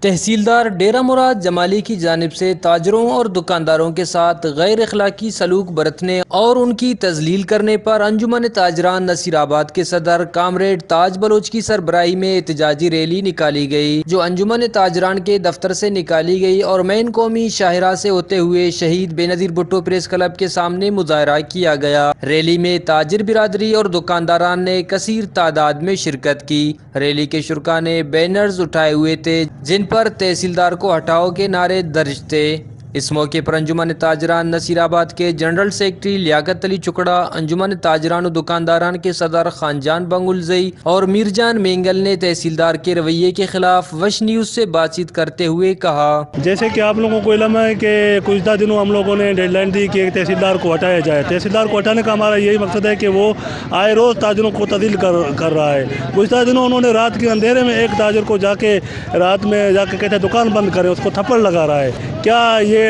تحصیلدار ڈیرہ مراد جمالی کی جانب سے تاجروں اور دکانداروں کے ساتھ غیر اخلاقی سلوک برتنے اور ان کی تذلیل کرنے پر انجمن تاجران نصیر آباد کے صدر کامریڈ تاج بلوچ کی سربراہی میں احتجاجی ریلی نکالی گئی، جو انجمن تاجران کے دفتر سے نکالی گئی اور مین قومی شاہراہ سے ہوتے ہوئے شہید بے نظیر بھٹو پریس کلب کے سامنے مظاہرہ کیا گیا۔ ریلی میں تاجر برادری اور دکانداران نے کثیر تعداد میں شرکت کی۔ ریلی کے شرکاء نے بینرز اٹھائے ہوئے تھے جن پر تحصیلدار کو ہٹاؤ کے نعرے درج تھے۔ اس موقع پر انجمن تاجران نصیر آباد کے جنرل سیکرٹری لیاقت علی چکڑا، انجمن تاجران و دکانداران کے صدر خان جان بنگلزئی اور میر جان مینگل نے تحصیلدار کے رویے کے خلاف وش نیوز سے بات چیت کرتے ہوئے کہا، جیسے کہ آپ لوگوں کو علم ہے کہ کچھ دنوں ہم لوگوں نے ڈیڈ لائن دی کہ تحصیلدار کو ہٹایا جائے۔ تحصیلدار کو ہٹانے کا ہمارا یہی مقصد ہے کہ وہ آئے روز تاجروں کو تذلیل کر رہا ہے۔ گزشتہ دنوں انہوں نے رات کے اندھیرے میں ایک تاجر کو رات میں جا کے کہتے ہیں دکان بند کریں، اس کو تھپڑ لگا رہا ہے۔ کیا یہ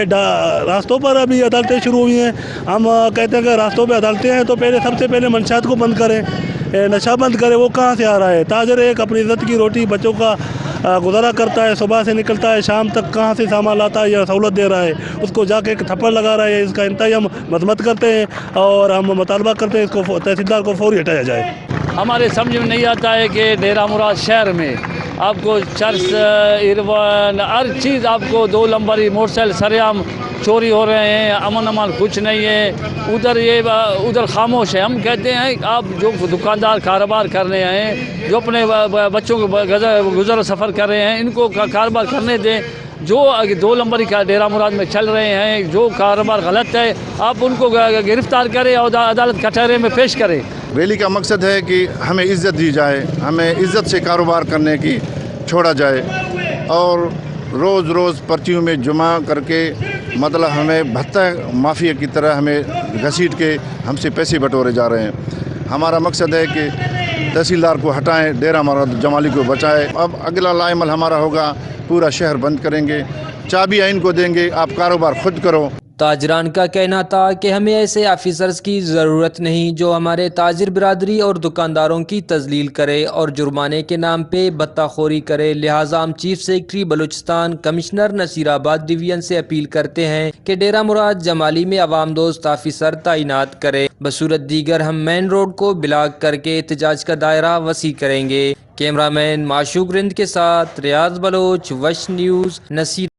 راستوں پر ابھی عدالتیں شروع ہوئی ہیں؟ ہم کہتے ہیں کہ راستوں پہ عدالتیں ہیں تو سب سے پہلے منشیات کو بند کریں، نشہ بند کریں۔ وہ کہاں سے آ رہا ہے؟ تاجر ایک اپنی عزت کی روٹی بچوں کا گزارا کرتا ہے، صبح سے نکلتا ہے شام تک کہاں سے سامان لاتا ہے یا سہولت دے رہا ہے، اس کو جا کے ایک تھپڑ لگا رہا ہے۔ اس کا انتہائی ہم مذمت کرتے ہیں اور ہم مطالبہ کرتے ہیں اس کو تحصیلدار کو فوری ہٹایا جائے۔ ہمارے سمجھ میں نہیں آتا ہے کہ ڈیرہ مراد شہر میں آپ کو چرس ایروان ہر چیز آپ کو 2 نمبری موٹر سائیکل سرعام چوری ہو رہے ہیں، امن امان کچھ نہیں ہے۔ ادھر خاموش ہے۔ ہم کہتے ہیں آپ جو دکاندار کاروبار کرنے ہیں، جو اپنے بچوں کو گزر سفر کر رہے ہیں، ان کو کاروبار کرنے دیں۔ جو 2 نمبری کا ڈیرہ مراد میں چل رہے ہیں، جو کاروبار غلط ہے، آپ ان کو گرفتار کریں اور عدالت کٹہرے میں پیش کریں۔ ریلی کا مقصد ہے کہ ہمیں عزت دی جائے، ہمیں عزت سے کاروبار کرنے کی چھوڑا جائے اور روز روز پرچیوں میں جمع کر کے مطلب ہمیں بھتہ مافیا کی طرح ہمیں گھسیٹ کے ہم سے پیسے بٹورے جا رہے ہیں۔ ہمارا مقصد ہے کہ تحصیلدار کو ہٹائیں، ڈیرہ مراد جمالی کو بچائیں۔ اب اگلا لائحہ ہمارا ہوگا، پورا شہر بند کریں گے، چابیاں ان کو دیں گے، آپ کاروبار خود کرو۔ تاجران کا کہنا تھا کہ ہمیں ایسے آفیسرز کی ضرورت نہیں جو ہمارے تاجر برادری اور دکانداروں کی تذلیل کرے اور جرمانے کے نام پہ بتہ خوری کرے، لہٰذا ہم chief secretary Balochistan commissioner Nasirabad division سے اپیل کرتے ہیں کہ ڈیرہ مراد جمالی میں عوام دوست آفیسر تعینات کرے، بصورت دیگر ہم مین روڈ کو بلاک کر کے احتجاج کا دائرہ وسیع کریں گے۔ کیمرہ مین معشوق رند کے ساتھ ریاض بلوچ، وش نیوز، نصیر